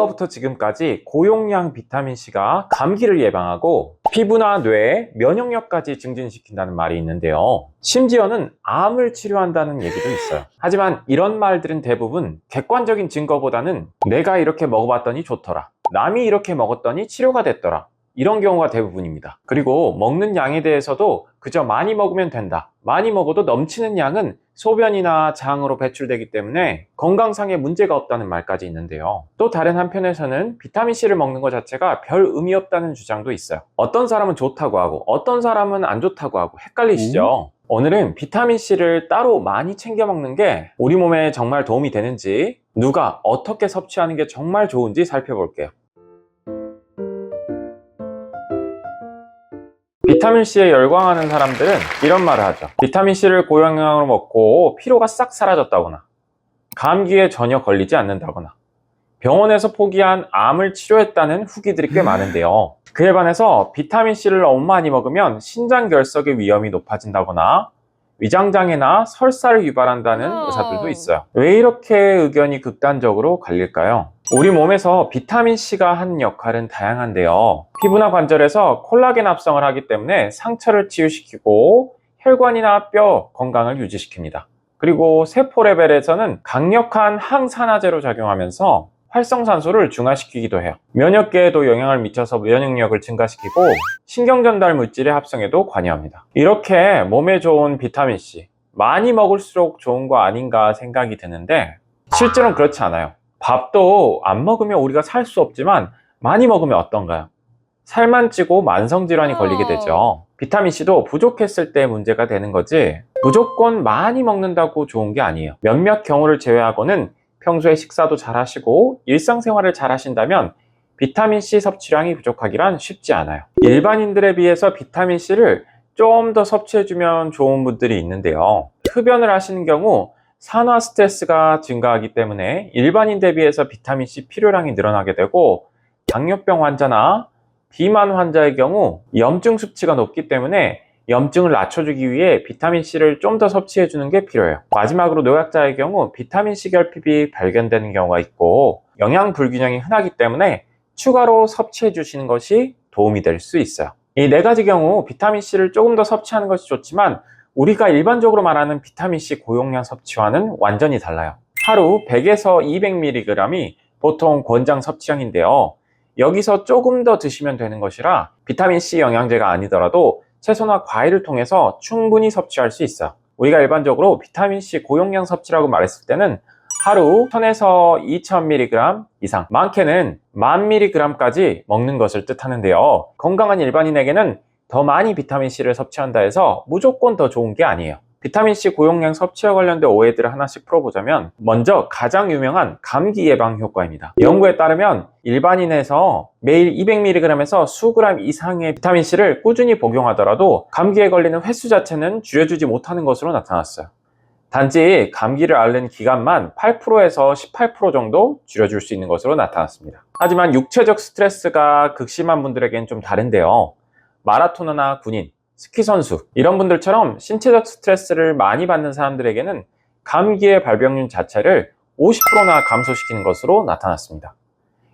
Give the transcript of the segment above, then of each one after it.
과거부터 지금까지 고용량 비타민C가 감기를 예방하고 피부나 뇌, 면역력까지 증진시킨다는 말이 있는데요. 심지어는 암을 치료한다는 얘기도 있어요. 하지만 이런 말들은 대부분 객관적인 증거보다는 내가 이렇게 먹어봤더니 좋더라, 남이 이렇게 먹었더니 치료가 됐더라, 이런 경우가 대부분입니다. 그리고 먹는 양에 대해서도 그저 많이 먹으면 된다, 많이 먹어도 넘치는 양은 소변이나 장으로 배출되기 때문에 건강상의 문제가 없다는 말까지 있는데요. 또 다른 한편에서는 비타민C를 먹는 것 자체가 별 의미 없다는 주장도 있어요. 어떤 사람은 좋다고 하고 어떤 사람은 안 좋다고 하고 헷갈리시죠? 오늘은 비타민C를 따로 많이 챙겨 먹는 게 우리 몸에 정말 도움이 되는지, 누가 어떻게 섭취하는 게 정말 좋은지 살펴볼게요. 비타민C에 열광하는 사람들은 이런 말을 하죠. 비타민C를 고영양으로 먹고 피로가 싹 사라졌다거나, 감기에 전혀 걸리지 않는다거나, 병원에서 포기한 암을 치료했다는 후기들이 꽤 많은데요. 그에 반해서 비타민C를 너무 많이 먹으면 신장 결석의 위험이 높아진다거나 위장장애나 설사를 유발한다는 의사들도 있어요. 왜 이렇게 의견이 극단적으로 갈릴까요? 우리 몸에서 비타민C가 하는 역할은 다양한데요. 피부나 관절에서 콜라겐 합성을 하기 때문에 상처를 치유시키고 혈관이나 뼈 건강을 유지시킵니다. 그리고 세포 레벨에서는 강력한 항산화제로 작용하면서 활성산소를 중화시키기도 해요. 면역계에도 영향을 미쳐서 면역력을 증가시키고 신경전달 물질의 합성에도 관여합니다. 이렇게 몸에 좋은 비타민C, 많이 먹을수록 좋은 거 아닌가 생각이 드는데 실제로는 그렇지 않아요. 밥도 안 먹으면 우리가 살 수 없지만 많이 먹으면 어떤가요? 살만 찌고 만성질환이 걸리게 되죠. 비타민C도 부족했을 때 문제가 되는 거지 무조건 많이 먹는다고 좋은 게 아니에요. 몇몇 경우를 제외하고는 평소에 식사도 잘 하시고 일상생활을 잘 하신다면 비타민C 섭취량이 부족하기란 쉽지 않아요. 일반인들에 비해서 비타민C를 좀 더 섭취해주면 좋은 분들이 있는데요. 흡연을 하시는 경우 산화 스트레스가 증가하기 때문에 일반인 대비해서 비타민C 필요량이 늘어나게 되고, 당뇨병 환자나 비만 환자의 경우 염증 수치가 높기 때문에 염증을 낮춰주기 위해 비타민C를 좀 더 섭취해주는 게 필요해요. 마지막으로 노약자의 경우 비타민C 결핍이 발견되는 경우가 있고 영양 불균형이 흔하기 때문에 추가로 섭취해 주시는 것이 도움이 될 수 있어요. 이 네 가지 경우 비타민C를 조금 더 섭취하는 것이 좋지만 우리가 일반적으로 말하는 비타민C 고용량 섭취와는 완전히 달라요. 하루 100에서 200mg이 보통 권장 섭취량인데요. 여기서 조금 더 드시면 되는 것이라 비타민C 영양제가 아니더라도 채소나 과일을 통해서 충분히 섭취할 수 있어요. 우리가 일반적으로 비타민C 고용량 섭취라고 말했을 때는 하루 1000에서 2000mg 이상, 많게는 10,000mg까지 먹는 것을 뜻하는데요. 건강한 일반인에게는 더 많이 비타민C를 섭취한다 해서 무조건 더 좋은 게 아니에요. 비타민C 고용량 섭취와 관련된 오해들을 하나씩 풀어보자면, 먼저 가장 유명한 감기 예방 효과입니다. 연구에 따르면 일반인에서 매일 200mg에서 수그램 이상의 비타민C를 꾸준히 복용하더라도 감기에 걸리는 횟수 자체는 줄여주지 못하는 것으로 나타났어요. 단지 감기를 앓는 기간만 8%에서 18% 정도 줄여줄 수 있는 것으로 나타났습니다. 하지만 육체적 스트레스가 극심한 분들에겐 좀 다른데요. 마라토너나 군인, 스키 선수 이런 분들처럼 신체적 스트레스를 많이 받는 사람들에게는 감기의 발병률 자체를 50%나 감소시키는 것으로 나타났습니다.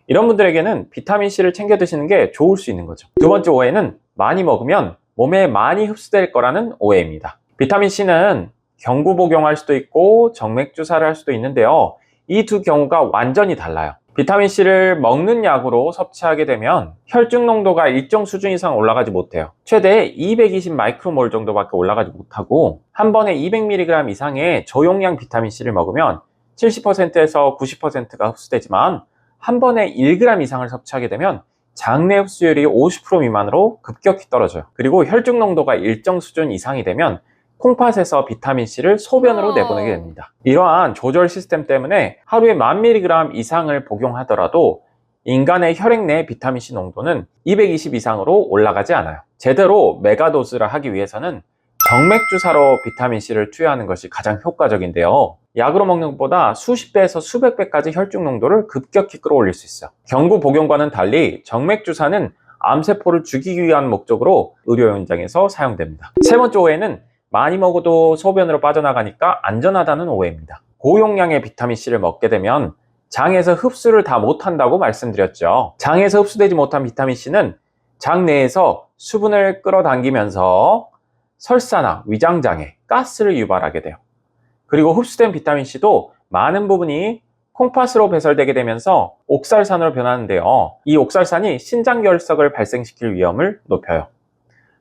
이런 분들에게는 비타민C를 챙겨 드시는 게 좋을 수 있는 거죠. 두 번째 오해는 많이 먹으면 몸에 많이 흡수될 거라는 오해입니다. 비타민C는 경구 복용할 수도 있고 정맥 주사를 할 수도 있는데요. 이 두 경우가 완전히 달라요. 비타민C를 먹는 약으로 섭취하게 되면 혈중 농도가 일정 수준 이상 올라가지 못해요. 최대 220 마이크로몰 정도밖에 올라가지 못하고, 한 번에 200mg 이상의 저용량 비타민C를 먹으면 70%에서 90%가 흡수되지만 한 번에 1g 이상을 섭취하게 되면 장내 흡수율이 50% 미만으로 급격히 떨어져요. 그리고 혈중 농도가 일정 수준 이상이 되면 콩팥에서 비타민C를 소변으로 내보내게 됩니다. 이러한 조절 시스템 때문에 하루에 1000mg 이상을 복용하더라도 인간의 혈액 내 비타민C 농도는 220 이상으로 올라가지 않아요. 제대로 메가도즈를 하기 위해서는 정맥 주사로 비타민C를 투여하는 것이 가장 효과적인데요. 약으로 먹는 것보다 수십 배에서 수백 배까지 혈중 농도를 급격히 끌어올릴 수 있어요. 경구 복용과는 달리 정맥 주사는 암세포를 죽이기 위한 목적으로 의료 현장에서 사용됩니다. 세 번째 오해는 많이 먹어도 소변으로 빠져나가니까 안전하다는 오해입니다. 고용량의 비타민C를 먹게 되면 장에서 흡수를 다 못한다고 말씀드렸죠. 장에서 흡수되지 못한 비타민C는 장 내에서 수분을 끌어당기면서 설사나 위장장애, 가스를 유발하게 돼요. 그리고 흡수된 비타민C도 많은 부분이 콩팥으로 배설되게 되면서 옥살산으로 변하는데요. 이 옥살산이 신장결석을 발생시킬 위험을 높여요.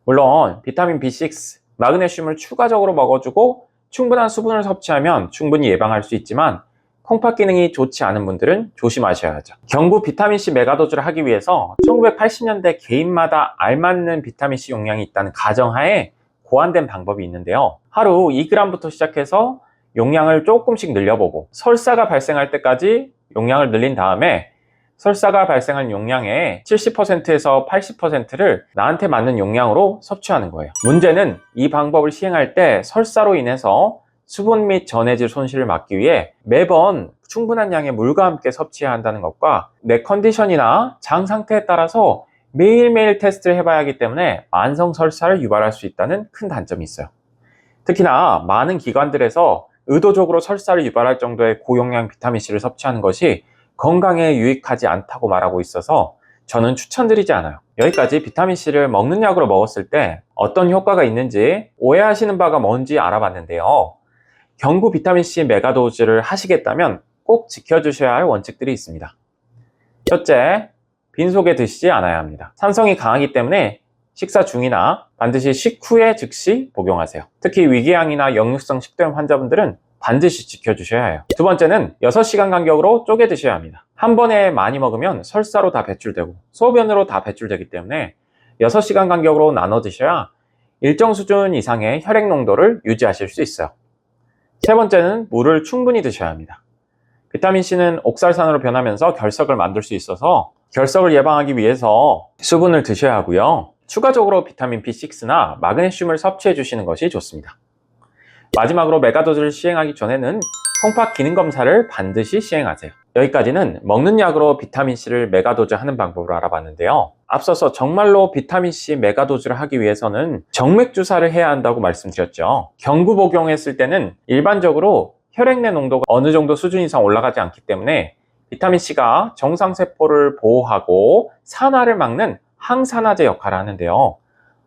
물론 비타민 B6, 마그네슘을 추가적으로 먹어주고 충분한 수분을 섭취하면 충분히 예방할 수 있지만 콩팥 기능이 좋지 않은 분들은 조심하셔야 하죠. 경구 비타민C 메가도즈를 하기 위해서 1980년대 개인마다 알맞는 비타민C 용량이 있다는 가정하에 고안된 방법이 있는데요. 하루 2g부터 시작해서 용량을 조금씩 늘려보고 설사가 발생할 때까지 용량을 늘린 다음에 설사가 발생한 용량의 70%에서 80%를 나한테 맞는 용량으로 섭취하는 거예요. 문제는 이 방법을 시행할 때 설사로 인해서 수분 및 전해질 손실을 막기 위해 매번 충분한 양의 물과 함께 섭취해야 한다는 것과 내 컨디션이나 장 상태에 따라서 매일매일 테스트를 해봐야 하기 때문에 만성 설사를 유발할 수 있다는 큰 단점이 있어요. 특히나 많은 기관들에서 의도적으로 설사를 유발할 정도의 고용량 비타민C를 섭취하는 것이 건강에 유익하지 않다고 말하고 있어서 저는 추천드리지 않아요. 여기까지 비타민C를 먹는 약으로 먹었을 때 어떤 효과가 있는지 오해하시는 바가 뭔지 알아봤는데요. 경구 비타민C 메가도즈를 하시겠다면 꼭 지켜주셔야 할 원칙들이 있습니다. 첫째, 빈속에 드시지 않아야 합니다. 산성이 강하기 때문에 식사 중이나 반드시 식후에 즉시 복용하세요. 특히 위궤양이나 역류성 식도염 환자분들은 반드시 지켜주셔야 해요. 두 번째는 6시간 간격으로 쪼개 드셔야 합니다. 한 번에 많이 먹으면 설사로 다 배출되고 소변으로 다 배출되기 때문에 6시간 간격으로 나눠 드셔야 일정 수준 이상의 혈액 농도를 유지하실 수 있어요. 세 번째는 물을 충분히 드셔야 합니다. 비타민C는 옥살산으로 변하면서 결석을 만들 수 있어서 결석을 예방하기 위해서 수분을 드셔야 하고요. 추가적으로 비타민 B6나 마그네슘을 섭취해 주시는 것이 좋습니다. 마지막으로 메가도즈를 시행하기 전에는 콩팥 기능 검사를 반드시 시행하세요. 여기까지는 먹는 약으로 비타민C를 메가도즈 하는 방법을 알아봤는데요. 앞서서 정말로 비타민C 메가도즈를 하기 위해서는 정맥주사를 해야 한다고 말씀드렸죠. 경구 복용했을 때는 일반적으로 혈액 내 농도가 어느 정도 수준 이상 올라가지 않기 때문에 비타민C가 정상세포를 보호하고 산화를 막는 항산화제 역할을 하는데요.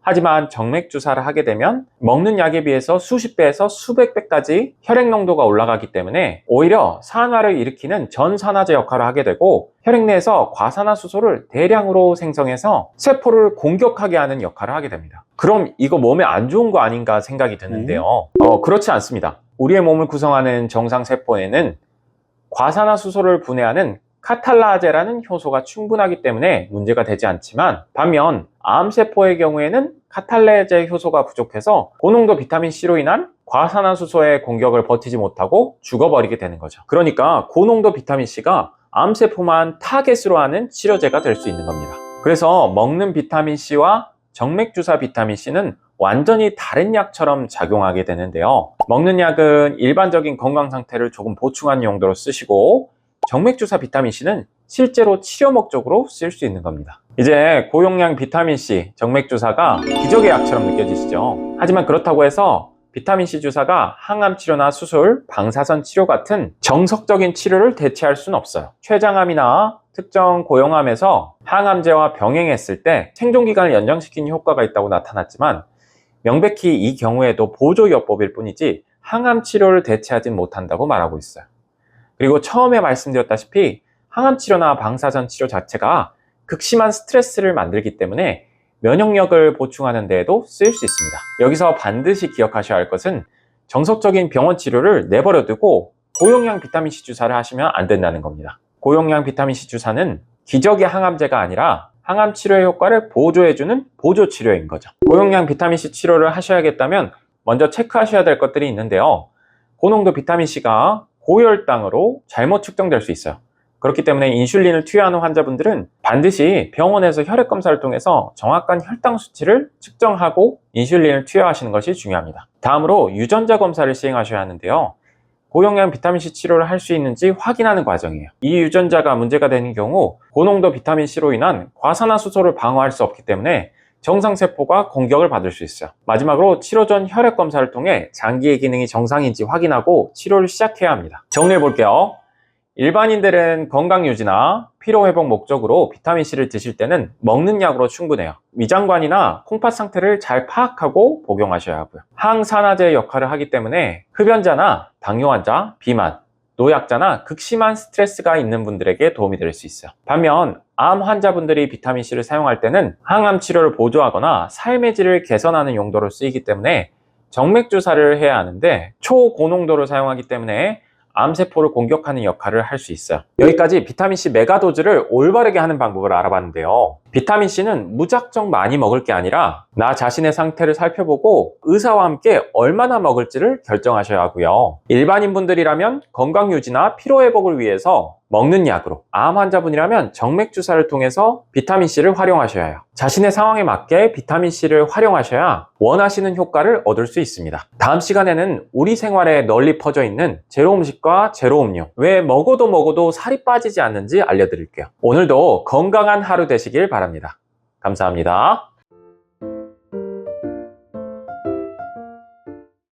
하지만 정맥주사를 하게 되면 먹는 약에 비해서 수십 배에서 수백 배까지 혈액 농도가 올라가기 때문에 오히려 산화를 일으키는 전산화제 역할을 하게 되고 혈액 내에서 과산화수소를 대량으로 생성해서 세포를 공격하게 하는 역할을 하게 됩니다. 그럼 이거 몸에 안 좋은 거 아닌가 생각이 드는데요. 그렇지 않습니다. 우리의 몸을 구성하는 정상세포에는 과산화수소를 분해하는 카탈라제라는 효소가 충분하기 때문에 문제가 되지 않지만 반면 암세포의 경우에는 카탈라제 효소가 부족해서 고농도 비타민C로 인한 과산화수소의 공격을 버티지 못하고 죽어버리게 되는 거죠. 그러니까 고농도 비타민C가 암세포만 타겟으로 하는 치료제가 될 수 있는 겁니다. 그래서 먹는 비타민C와 정맥주사 비타민C는 완전히 다른 약처럼 작용하게 되는데요. 먹는 약은 일반적인 건강 상태를 조금 보충하는 용도로 쓰시고 정맥주사 비타민C는 실제로 치료 목적으로 쓸 수 있는 겁니다. 이제 고용량 비타민C 정맥주사가 기적의 약처럼 느껴지시죠? 하지만 그렇다고 해서 비타민C 주사가 항암 치료나 수술, 방사선 치료 같은 정석적인 치료를 대체할 수는 없어요. 췌장암이나 특정 고용암에서 항암제와 병행했을 때 생존기간을 연장시키는 효과가 있다고 나타났지만 명백히 이 경우에도 보조요법일 뿐이지 항암 치료를 대체하진 못한다고 말하고 있어요. 그리고 처음에 말씀드렸다시피 항암 치료나 방사선 치료 자체가 극심한 스트레스를 만들기 때문에 면역력을 보충하는 데에도 쓰일 수 있습니다. 여기서 반드시 기억하셔야 할 것은 정석적인 병원 치료를 내버려 두고 고용량 비타민C 주사를 하시면 안 된다는 겁니다. 고용량 비타민C 주사는 기적의 항암제가 아니라 항암 치료의 효과를 보조해주는 보조 치료인 거죠. 고용량 비타민C 치료를 하셔야겠다면 먼저 체크하셔야 될 것들이 있는데요. 고농도 비타민C가 고혈당으로 잘못 측정될 수 있어요. 그렇기 때문에 인슐린을 투여하는 환자분들은 반드시 병원에서 혈액 검사를 통해서 정확한 혈당 수치를 측정하고 인슐린을 투여하시는 것이 중요합니다. 다음으로 유전자 검사를 시행하셔야 하는데요. 고용량 비타민C 치료를 할 수 있는지 확인하는 과정이에요. 이 유전자가 문제가 되는 경우 고농도 비타민C로 인한 과산화수소를 방어할 수 없기 때문에 정상세포가 공격을 받을 수 있어요. 마지막으로 치료 전 혈액 검사를 통해 장기의 기능이 정상인지 확인하고 치료를 시작해야 합니다. 정리해 볼게요. 일반인들은 건강 유지나 피로 회복 목적으로 비타민C를 드실 때는 먹는 약으로 충분해요. 위장관이나 콩팥 상태를 잘 파악하고 복용하셔야 하고요. 항산화제의 역할을 하기 때문에 흡연자나 당뇨 환자, 비만, 노약자나 극심한 스트레스가 있는 분들에게 도움이 될 수 있어요. 반면 암 환자분들이 비타민C를 사용할 때는 항암 치료를 보조하거나 삶의 질을 개선하는 용도로 쓰이기 때문에 정맥 주사를 해야 하는데 초고농도를 사용하기 때문에 암세포를 공격하는 역할을 할 수 있어요. 여기까지 비타민C 메가도즈를 올바르게 하는 방법을 알아봤는데요. 비타민C는 무작정 많이 먹을 게 아니라 나 자신의 상태를 살펴보고 의사와 함께 얼마나 먹을지를 결정하셔야 하고요. 일반인분들이라면 건강유지나 피로회복을 위해서 먹는 약으로, 암 환자분이라면 정맥주사를 통해서 비타민C를 활용하셔야 해요. 자신의 상황에 맞게 비타민C를 활용하셔야 원하시는 효과를 얻을 수 있습니다. 다음 시간에는 우리 생활에 널리 퍼져 있는 제로 음식과 제로 음료, 왜 먹어도 살이 빠지지 않는지 알려드릴게요. 오늘도 건강한 하루 되시길 바랍니다. 감사합니다.